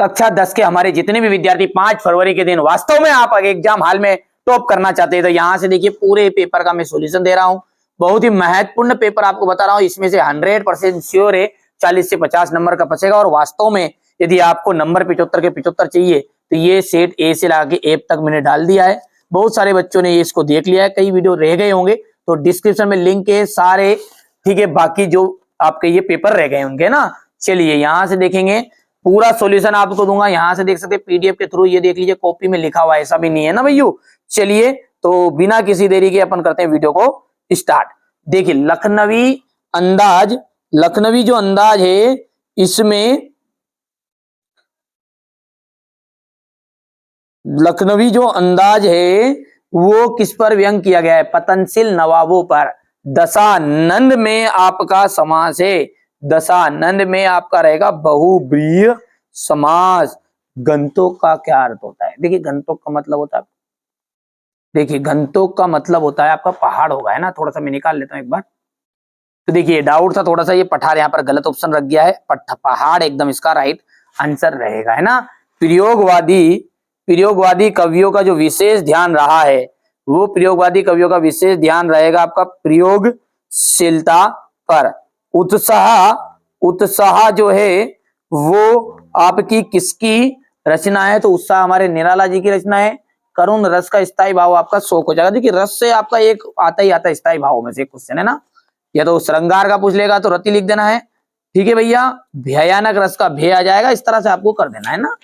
कक्षा 10 के हमारे जितने भी विद्यार्थी 5 फरवरी के दिन वास्तव में आप एग्जाम हॉल में टॉप करना चाहते हैं तो यहाँ से देखिए पूरे पेपर का मैं सॉल्यूशन दे रहा हूँ। बहुत ही महत्वपूर्ण पेपर आपको बता रहा हूँ, इसमें से 100% श्योर है 40 से 50 नंबर का बचेगा। और वास्तव में यदि आपको नंबर 75 के 75 चाहिए तो ये सेट ए से लाके एफ तक मैंने डाल दिया है। बहुत सारे बच्चों ने ये इसको देख लिया है, कई वीडियो रह गए होंगे तो डिस्क्रिप्शन में लिंक है सारे, ठीक है। बाकी जो आपके ये पेपर रह गए होंगे ना, चलिए यहाँ से देखेंगे पूरा सॉल्यूशन आपको दूंगा। यहाँ से देख सकते हैं पीडीएफ के थ्रू, ये देख लीजिए कॉपी में लिखा हुआ ऐसा भी नहीं है ना भैया। चलिए तो बिना किसी देरी के अपन करते हैं वीडियो को स्टार्ट। देखिए लखनवी अंदाज, लखनवी जो अंदाज है इसमें लखनवी जो अंदाज है वो किस पर व्यंग किया गया है? पतनशील नवाबों पर। दशानंद में आपका समास है, दशानंद में आपका रहेगा बहुब्रीहि समास। गंतोक का क्या अर्थ होता है? देखिए गंतोक का मतलब होता है, देखिए गंतोक का मतलब होता है आपका पहाड़ होगा, है ना। थोड़ा सा मैं निकाल लेता हूं एक बार। तो देखिए डाउट था थोड़ा सा, ये पठार यहाँ पर गलत ऑप्शन रख गया है, पहाड़ एकदम इसका राइट आंसर रहेगा, है ना। प्रयोगवादी कवियों का जो विशेष ध्यान रहा है वो प्रयोगवादी कवियों का विशेष ध्यान रहेगा आपका प्रयोगशीलता पर। उत्साह जो है वो आपकी किसकी रचना है? तो उत्साह हमारे निराला जी की रचना है। करुण रस का स्थायी भाव आपका शोक हो जाएगा। देखिए रस से आपका एक आता ही आता है स्थायी भाव में से क्वेश्चन, है ना। या तो श्रृंगार का पूछ लेगा तो रति लिख देना है, ठीक है भैया। भयानक रस का भय आ जाएगा, इस तरह से आपको कर देना है ना।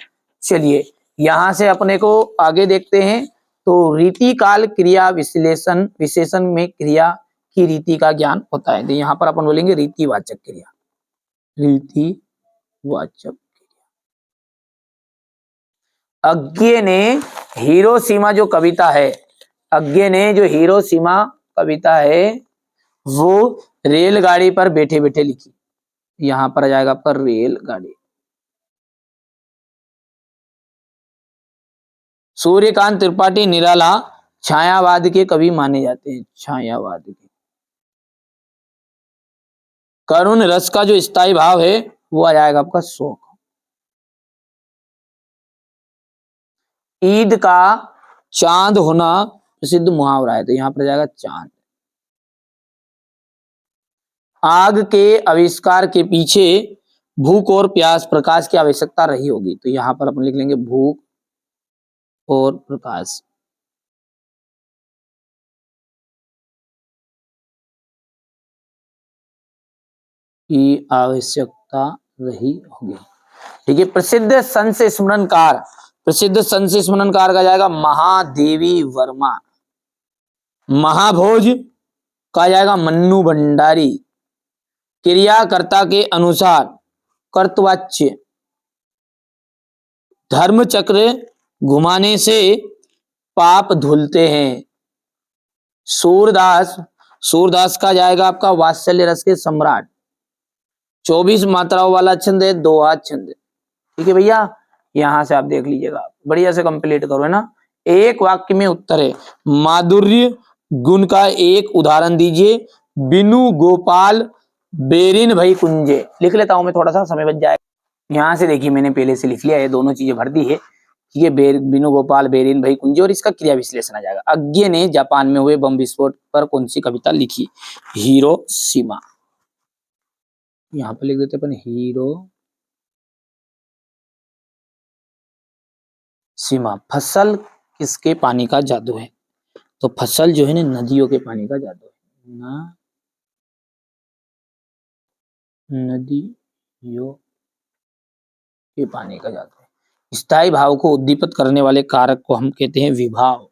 चलिए यहां से अपने को आगे देखते हैं। तो रीति काल क्रिया विशेषण में क्रिया की रीति का ज्ञान होता है। तो यहाँ पर अपन बोलेंगे रीतिवाचक क्रिया, रीतिवाचक क्रिया। अज्ञे ने हिरोशिमा जो कविता है, अज्ञे ने जो हिरोशिमा कविता है वो रेलगाड़ी पर बैठे बैठे लिखी। यहां पर आ जाएगा आपका रेलगाड़ी। सूर्यकांत त्रिपाठी निराला छायावाद के कवि माने जाते हैं, छायावाद के। करुण रस का जो स्थायी भाव है वो आ जाएगा आपका शोक। ईद का चांद होना प्रसिद्ध मुहावरा है, तो यहां पर आ जाएगा चांद। आग के आविष्कार के पीछे भूख और प्यास प्रकाश की आवश्यकता रही होगी, तो यहां पर अपन लिख लेंगे भूख और प्रकाश की आवश्यकता रही होगी, ठीक है। प्रसिद्ध संत स्मरणकार, प्रसिद्ध संत स्मरणकार का जाएगा महादेवी वर्मा। महाभोज का जाएगा मन्नू भंडारी। क्रियाकर्ता के अनुसार कर्तवाच्य। धर्म चक्र घुमाने से पाप धुलते हैं। सूरदास का जाएगा आपका वात्सल्य रस के सम्राट। 24 मात्राओं वाला छंद है, 2 हाथ छंद, ठीक है भैया। यहां से आप देख लीजिएगा, बढ़िया से कंप्लीट करो, है ना। एक वाक्य में उत्तर है। माधुर्य गुण का एक उदाहरण दीजिए। बिनु गोपाल बेरिन भई कुंजे। लिख लेता हूं मैं, थोड़ा सा समय बच जाएगा। यहां से देखिए मैंने पहले से लिख लिया है, दोनों चीजें भर दी है, ये बिनु गोपाल बेरिन भई कुंजे, और इसका क्रिया विश्लेषण आ जाएगा। अज्ञे ने जापान में हुए बम विस्फोट पर कौन सी कविता लिखी? हिरोशिमा। यहां पर लिख देते अपन हिरोशिमा। फसल किसके पानी का जादू है? तो फसल जो है ना नदियों के पानी का जादू है ना, नदियों के पानी का जादू है। स्थायी भाव को उद्दीपित करने वाले कारक को हम कहते हैं विभाव।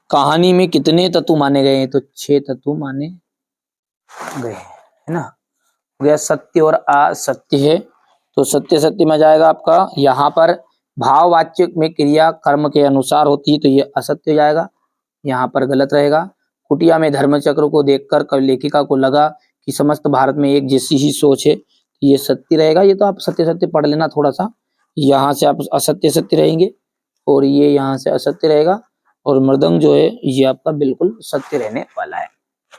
कहानी में कितने तत्व माने गए हैं? तो 6 तत्व माने गए हैं, है ना। यह सत्य और असत्य है, तो सत्य सत्य में जाएगा आपका। यहाँ पर भाववाचक में क्रिया कर्म के अनुसार होती है, तो ये असत्य जाएगा, यहाँ पर गलत रहेगा। कुटिया में धर्मचक्र को देखकर लेखिका को लगा कि समस्त भारत में एक जैसी ही सोच है, ये सत्य रहेगा। ये तो आप सत्य सत्य पढ़ लेना थोड़ा सा। यहाँ से आप असत्य सत्य रहेंगे और ये यहाँ से असत्य रहेगा, और मृदंग जो है ये आपका बिल्कुल सत्य रहने वाला है।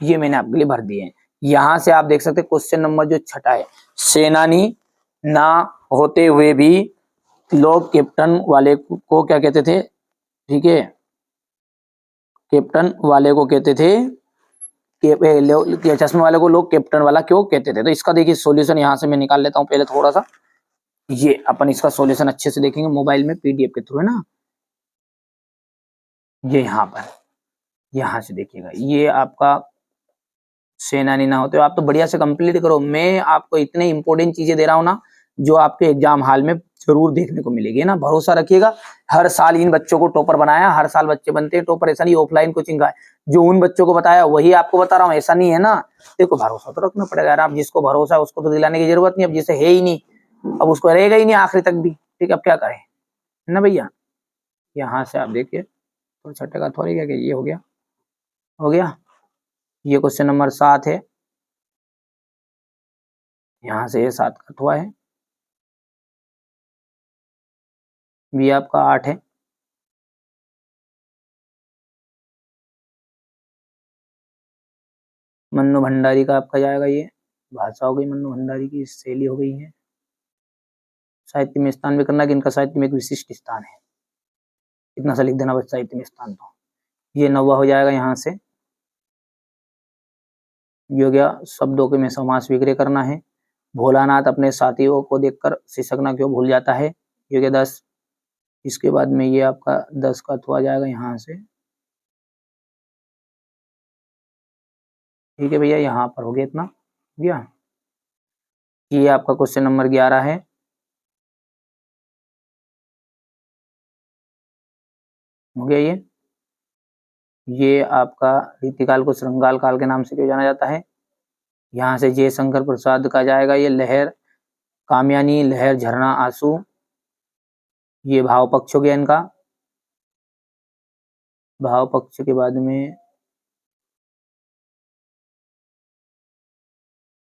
ये मैंने आपके लिए भर दिए हैं। यहां से आप देख सकते हैं क्वेश्चन नंबर जो छठा है, सेनानी ना होते हुए भी लोग कैप्टन वाले को क्या कहते थे, ठीक है, कैप्टन वाले को कहते थे चश्मे वाले को लोग कैप्टन वाला क्यों कहते थे। तो इसका देखिए सॉल्यूशन यहां से मैं निकाल लेता हूं पहले थोड़ा सा, ये अपन इसका सॉल्यूशन अच्छे से देखेंगे मोबाइल में पीडीएफ के थ्रू, है ना। ये यहाँ पर, यहां से देखिएगा, ये आपका सेनानी ना होते हो, आप तो बढ़िया से कंप्लीट करो। मैं आपको इतने इंपॉर्टेंट चीजें दे रहा हूँ ना जो आपके एग्जाम हॉल में जरूर देखने को मिलेगी ना, भरोसा रखिएगा। हर साल इन बच्चों को टॉपर बनाया, हर साल बच्चे बनते हैं टॉपर, ऐसा नहीं। ऑफलाइन कोचिंग का है, जो उन बच्चों को बताया वही आपको बता रहा हूँ, ऐसा नहीं है ना। देखो भरोसा तो रखना पड़ेगा यार, आप जिसको भरोसा है उसको तो दिलाने की जरूरत नहीं, अब जिसे है ही नहीं अब उसको रहेगा ही नहीं आखिरी तक भी, ठीक है। अब क्या करें, है ना भैया। यहाँ से आप देखिए तो छठे का थोड़ी क्या, ये हो गया, हो गया। ये क्वेश्चन नंबर 7 है, यहाँ से ये 7 का हुआ है, बी आपका 8 है। मन्नू भंडारी का आपका जाएगा, ये भाषा हो गई मन्नू भंडारी की, शैली हो गई है। साहित्य में स्थान भी करना कि इनका साहित्य में एक विशिष्ट स्थान है, इतना सा लिख देना बस, साहित्य में स्थान। तो ये 9वां हो जाएगा यहाँ से। ये हो गया शब्दों के में समास विग्रह करना है। भोलानाथ अपने साथियों को देखकर सिसकना क्यों भूल जाता है, ये हो गया 10। इसके बाद में ये आपका 10 का थोड़ा जाएगा यहाँ से, ठीक है भैया। यहाँ पर हो गया इतना, भैया। ये आपका क्वेश्चन नंबर 11 है, हो गया ये आपका रीतिकाल को श्रृंगाल काल के नाम से क्यों जाना जाता है। यहाँ से जयशंकर प्रसाद का जाएगा, ये लहर कामयानी, लहर झरना आंसू, ये भाव पक्ष हो गया इनका। भाव पक्ष के बाद में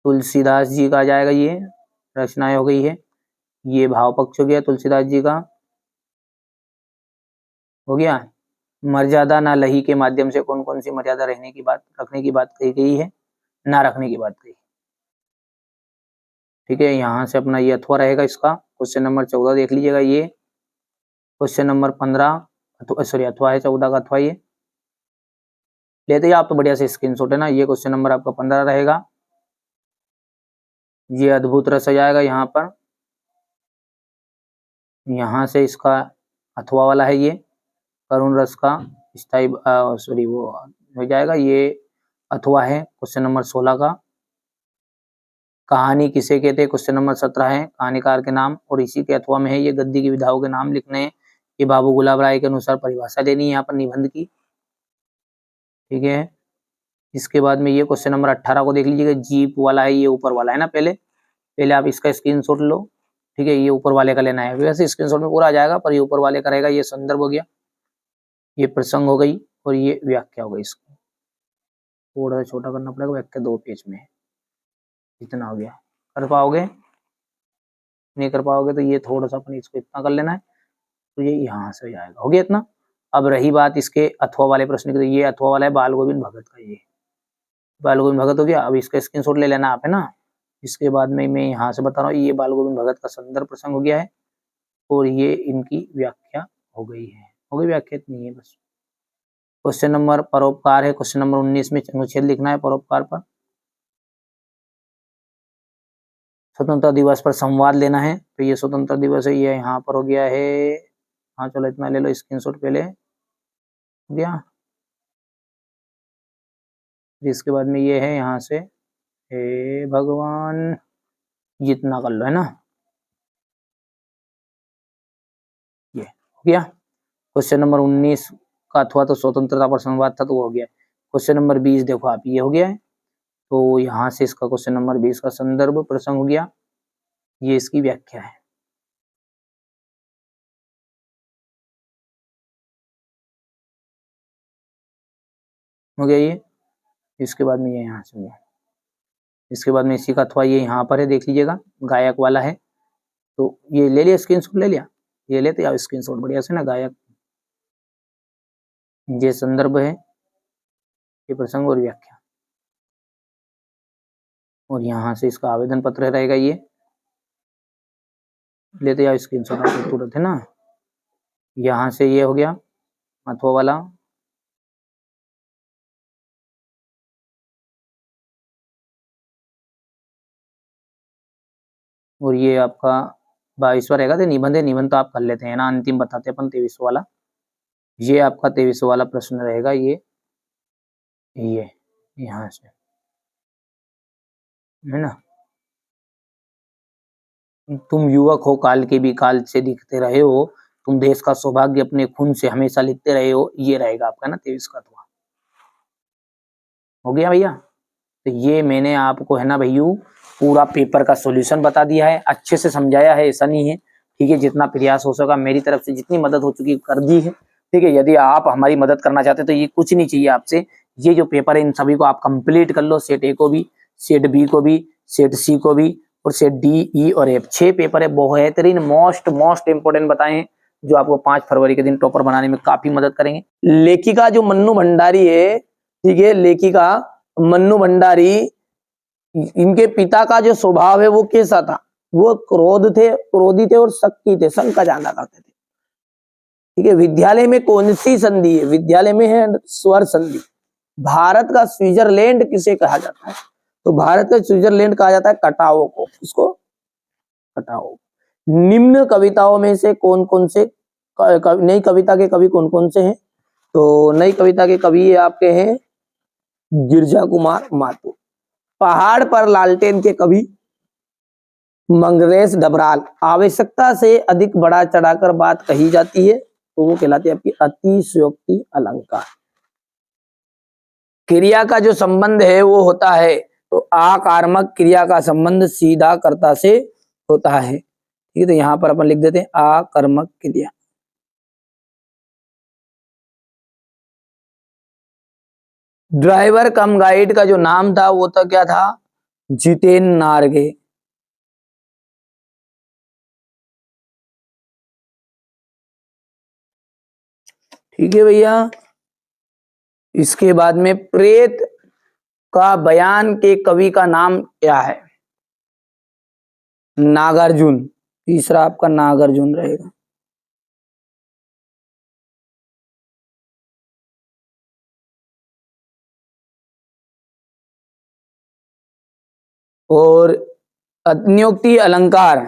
तुलसीदास जी का जाएगा, ये रचनाएं हो गई है, ये भाव पक्ष हो गया तुलसीदास जी का, हो गया। मर्यादा ना लही के माध्यम से कौन कौन सी मर्यादा रहने की बात, रखने की बात कही गई है, ना रखने की बात कही, ठीक है। यहाँ से अपना ये अथवा रहेगा इसका। क्वेश्चन नंबर 14 देख लीजिएगा, ये क्वेश्चन नंबर 15 सॉरी अथवा है, 14 का अथवा ये लेते हैं आप तो बढ़िया से स्क्रीनशॉट, है ना। ये क्वेश्चन नंबर आपका 15 रहेगा, ये अद्भुत रस आ जाएगा यहाँ पर। यहाँ से इसका अथवा वाला है, ये करुण रस का स्थाई सॉरी वो हो जाएगा, ये अथवा है क्वेश्चन नंबर 16 का। कहानी किसे कहते हैं, क्वेश्चन नंबर 17 है, कहानीकार के नाम। और इसी के अथवा में है ये गद्य की विधाओं के नाम लिखने हैं, ये बाबू गुलाब राय के अनुसार परिभाषा देनी है यहाँ पर निबंध की, ठीक है। इसके बाद में ये क्वेश्चन नंबर 18 को देख लीजिएगा, जीप वाला है, ये ऊपर वाला है ना। पहले पहले आप इसका स्क्रीनशॉट लो, ठीक है। ये ऊपर वाले का लेना है, वैसे स्क्रीनशॉट में पूरा आ जाएगा पर ये ऊपर वाले का रहेगा। ये संदर्भ हो गया, ये प्रसंग हो गई, और ये व्याख्या हो गई। इसको थोड़ा सा छोटा करना पड़ेगा, व्याख्या 2 पेज में है, इतना हो गया। कर पाओगे, नहीं कर पाओगे तो ये थोड़ा सा अपने इसको इतना कर लेना है, तो ये यहाँ से जाएगा, हो गया इतना। अब रही बात इसके अथवा वाले प्रश्न की, तो ये अथवा वाला है बाल गोविंद भगत का, ये बाल गोविंद भगत हो गया। अब इसका स्क्रीनशॉट ले लेना आप, है ना। इसके बाद में मैं यहाँ से बता रहा हूँ, ये बाल गोविंद भगत का संदर्भ प्रसंग हो गया है, और ये इनकी व्याख्या हो गई है, हो गई व्याख्या, इतनी है बस। क्वेश्चन नंबर परोपकार है, क्वेश्चन नंबर 19 में अनुच्छेद लिखना है परोपकार पर। स्वतंत्रता दिवस पर संवाद लेना है, तो ये स्वतंत्रता दिवस है, ये यहाँ पर हो गया है। हाँ चलो इतना ले लो स्क्रीनशॉट पहले, हो गया। इसके बाद में ये है यहाँ से, हे भगवान, जितना कर लो, है ना। ये हो गया क्वेश्चन नंबर 19 का, अथवा तो स्वतंत्रता पर संवाद था तो वो हो गया। क्वेश्चन नंबर 20 देखो आप, ये हो गया है, तो यहाँ से इसका क्वेश्चन नंबर 20 का संदर्भ प्रसंग हो गया, ये इसकी व्याख्या है, हो गया ये। इसके बाद में ये यहाँ से हो गया। इसके बाद में इसी का अथवा ये यहाँ पर है, देख लीजिएगा, गायक वाला है, तो ये ले लिया स्क्रीनशॉट, ले लिया, ये लेते आप स्क्रीनशॉट बढ़िया से ना। गायक, ये संदर्भ है, ये प्रसंग और व्याख्या। और यहाँ से इसका आवेदन पत्र रहेगा, ये लेते जाओ स्क्रीनशॉट आपको तुरंत, है ना। यहाँ से ये हो गया महत्व वाला, और ये आपका 22वां रहेगा। तो निबंध है, निबंध तो आप कर लेते हैं ना, अंतिम बताते हैं अपन 23 वाला। ये आपका 23 वाला प्रश्न रहेगा, ये यहाँ से, है ना। तुम युवक हो, काल के भी काल से दिखते रहे हो, तुम देश का सौभाग्य अपने खून से हमेशा लिखते रहे हो, ये रहेगा आपका ना 23 का। तो हो गया भैया। तो ये मैंने आपको, है ना भैया, पूरा पेपर का सॉल्यूशन बता दिया है, अच्छे से समझाया है, ऐसा नहीं है, ठीक है। जितना प्रयास हो सका मेरी तरफ से, जितनी मदद हो चुकी कर दी है, ठीक है। यदि आप हमारी मदद करना चाहते हैं तो ये कुछ नहीं चाहिए आपसे, ये जो पेपर है इन सभी को आप कंप्लीट कर लो, सेट ए को भी, सेट बी को भी, सेट सी को भी, और सेट डी, ई और एफ। 6 पेपर है, बेहतरीन, मोस्ट इंपोर्टेंट बताए हैं, जो आपको 5 फरवरी के दिन टॉपर बनाने में काफी मदद करेंगे। लेखिका जो मन्नू भंडारी है, ठीक है, लेखिका मन्नू भंडारी, इनके पिता का जो स्वभाव है वो कैसा था? वो क्रोधी थे और शक्की थे, शंका ज्यादा करते थे, ठीक है। विद्यालय में कौन सी संधि है? विद्यालय में है स्वर संधि। भारत का स्विट्जरलैंड किसे कहा जाता है? तो भारत का स्विट्जरलैंड कहा जाता है कटाओ को। इसको कटाओ। निम्न कविताओं में से कौन कौन से, नई कविता के कवि कौन कौन से हैं? तो नई कविता के कवि आपके हैं गिरजा कुमार माथुर। पहाड़ पर लालटेन के कवि मंगरेश डबराल। आवश्यकता से अधिक बढ़ा चढ़ाकर बात कही जाती है तो वो कहलाती है आपकी अतिशयोक्ति अलंकार। क्रिया का जो संबंध है वो होता है, तो आकर्मक क्रिया का संबंध सीधा कर्ता से होता है, ठीक है। तो यहां पर अपन लिख देते हैं आकर्मक क्रिया। ड्राइवर कम गाइड का जो नाम था वो तो क्या था? जितेन नारगे। ठीक है भैया। इसके बाद में प्रेत का बयान के कवि का नाम क्या है? नागार्जुन। तीसरा आपका नागार्जुन रहेगा। और अत्युक्ति अलंकार,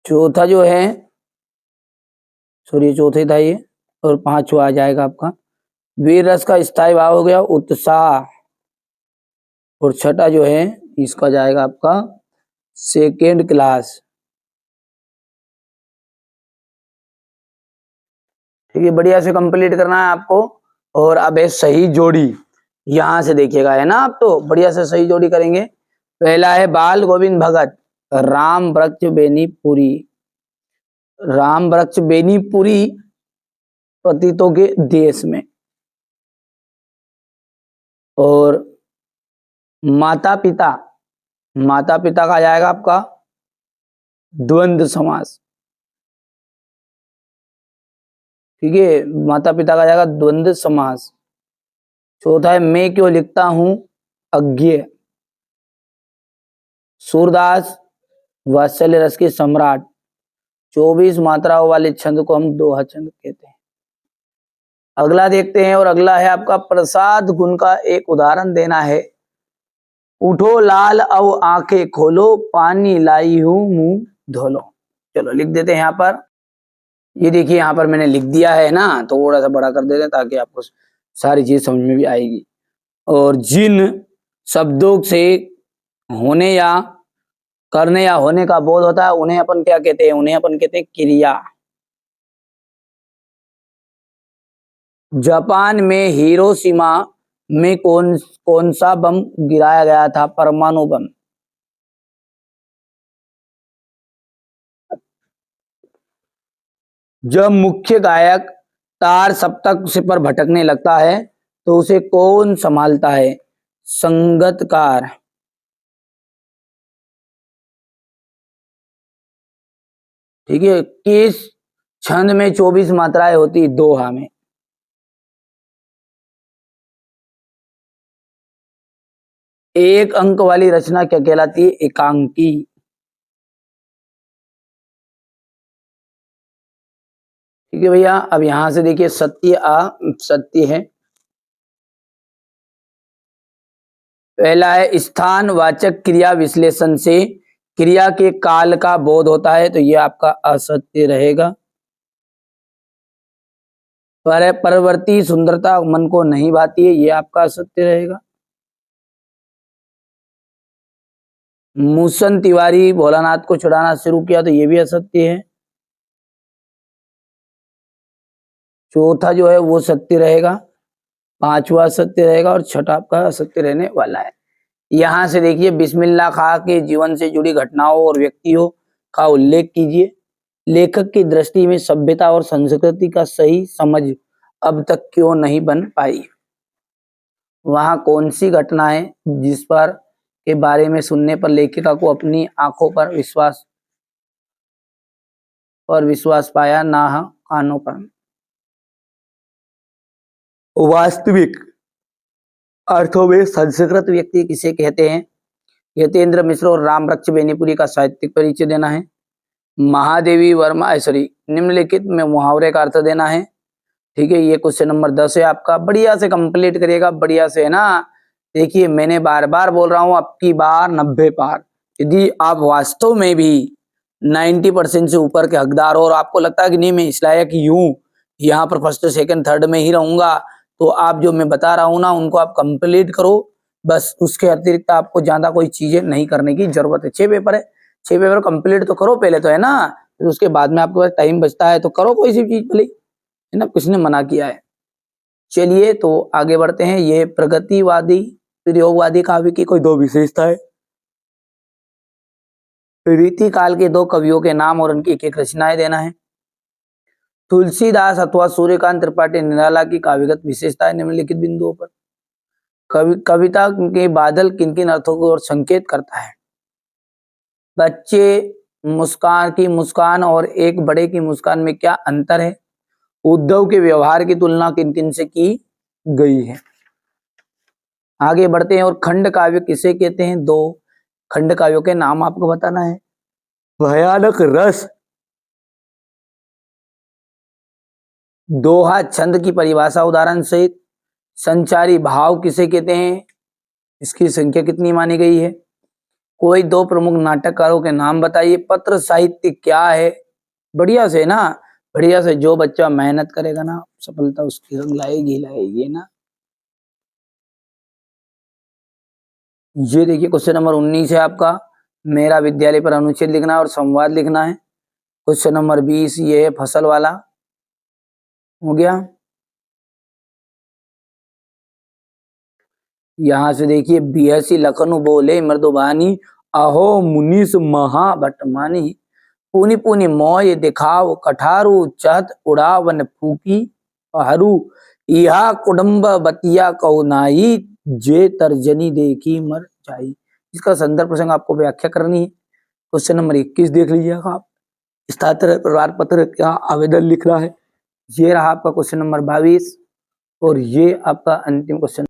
चौथा जो है, सॉरी चौथे था ये, और पांचवा आ जाएगा आपका वीर रस का स्थायी भाव हो गया उत्साह, और छठा जो है इसका जाएगा आपका सेकेंड क्लास। ठीक है, बढ़िया से कंप्लीट करना है आपको। और अब है सही जोड़ी, यहां से देखिएगा, है ना। आप तो बढ़िया से सही जोड़ी करेंगे। पहला है बाल गोविंद भगत, राम वृक्ष बेनीपुरी। राम वृक्ष बेनीपुरी पतितों के देश में। और माता पिता, माता पिता का जाएगा आपका द्वंद्व समास, ठीक है। माता पिता का जाएगा द्वंद्व समास। चौथा है मैं क्यों लिखता हूं अज्ञेय। सूरदास वात्सल्य रस के सम्राट। 24 मात्राओं वाले छंद को हम दोहा छंद कहते हैं। अगला देखते हैं, और अगला है आपका प्रसाद गुण का एक उदाहरण देना है। उठो लाल अब आंखें खोलो, पानी लाई हूं मुंह धोलो। चलो लिख देते हैं यहाँ पर। ये देखिए यहाँ पर मैंने लिख दिया है ना, थोड़ा सा बड़ा कर देते हैं ताकि आपको सारी चीज समझ में भी आएगी। और जिन शब्दों से होने या करने या होने का बोध होता है उन्हें अपन क्या कहते हैं? उन्हें अपन कहते हैं क्रिया। जापान में हिरोशिमा में कौन सा बम गिराया गया था? परमाणु बम। जब मुख्य गायक तार सप्तक से पर भटकने लगता है तो उसे कौन संभालता है? संगतकार। ठीक है। किस छंद में 24 मात्राएं होती दोहा में। एक अंक वाली रचना क्या कहलाती है? एकांकी। ठीक है भैया, अब यहां से देखिए सत्य है। पहला है स्थानवाचक क्रिया विश्लेषण से क्रिया के काल का बोध होता है, तो ये आपका असत्य रहेगा। परवर्ती सुंदरता मन को नहीं भाती है, ये आपका असत्य रहेगा। मूसन तिवारी भोलानाथ को छुड़ाना शुरू किया, तो ये भी असत्य है। चौथा जो है वो सत्य रहेगा, पांचवा सत्य रहेगा और छठा आपका असत्य रहने वाला है। यहां से देखिए बिस्मिल्लाह खां के जीवन से जुड़ी घटनाओं और व्यक्तियों का उल्लेख कीजिए। लेखक की दृष्टि में सभ्यता और संस्कृति का सही समझ अब तक क्यों नहीं बन पाई? वहां कौन सी घटना है जिस पर के बारे में सुनने पर लेखिका को अपनी आंखों पर विश्वास पाया, ना कानों पर? वास्तविक अर्थों में संस्कृत व्यक्ति किसे कहते हैं? यतेंद्र मिश्र और रामरक्ष बेनीपुरी का साहित्यिक परिचय देना है। महादेवी वर्मा निम्नलिखित में मुहावरे का अर्थ देना है। ठीक है, ये क्वेश्चन नंबर 10 है आपका। बढ़िया से कंप्लीट करिएगा, बढ़िया से, है ना। देखिए मैंने बार बार बोल रहा हूं, अब की बार 90 पार। यदि आप वास्तव में भी 90% से ऊपर के हकदार हो और आपको लगता है कि नहीं मैं इस लायक यूं यहाँ पर फर्स्ट सेकंड थर्ड में ही रहूंगा, तो आप जो मैं बता रहा हूं ना उनको आप कंप्लीट करो। बस उसके अतिरिक्त आपको ज्यादा कोई चीजें नहीं करने की जरूरत है। 6 पेपर है, 6 पेपर कंप्लीट तो करो पहले, तो है ना। फिर उसके बाद में आपके पास टाइम बचता है तो करो कोई सी चीज भले, है ना, किसने मना किया है। चलिए तो आगे बढ़ते हैं। ये प्रगतिवादी प्रयोगवादी काव्य की कोई 2 विशेषता है। रीति काल के 2 कवियों के नाम और उनकी एक रचनाएं देना है। तुलसीदास अथवा सूर्यकांत त्रिपाठी निराला की काव्यगत विशेषता है निम्नलिखित बिंदुओं पर। कविता के बादल किन किन अर्थों को और संकेत करता है? बच्चे की मुस्कान और एक बड़े की मुस्कान में क्या अंतर है? उद्धव के व्यवहार की तुलना किन किन से की गई है? आगे बढ़ते हैं। और खंड काव्य किसे कहते हैं? 2 खंड काव्यों के नाम आपको बताना है। भयानक रस, दोहा छंद की परिभाषा उदाहरण सहित। संचारी भाव किसे कहते हैं? इसकी संख्या कितनी मानी गई है? कोई 2 प्रमुख नाटककारों के नाम बताइए। पत्र साहित्य क्या है? बढ़िया से ना, बढ़िया से जो बच्चा मेहनत करेगा ना सफलता उसकी रंग लाएगी ना। ये देखिए क्वेश्चन नंबर 19 है आपका। मेरा विद्यालय पर अनुच्छेद लिखना है और संवाद लिखना है। क्वेश्चन नंबर 20 ये है फसल वाला, हो गया। यहां से देखिए बीएससी लखनऊ बोले मृदुबानी, अहो मुनीस महाभटमानी, पुनि पुनि मोय दिखाव कठारू, चहत उड़ावन फूकी पहरू, इहा कुडम्ब बतिया कौनाई, जे तर्जनी देखी मर जाई। इसका संदर्भ प्रसंग आपको व्याख्या करनी है। क्वेश्चन नंबर 21 देख लीजिएगा आप। स्थानांतरण प्रमाण पत्र का आवेदन लिखना है। ये रहा आपका क्वेश्चन नंबर 22 और ये आपका अंतिम क्वेश्चन।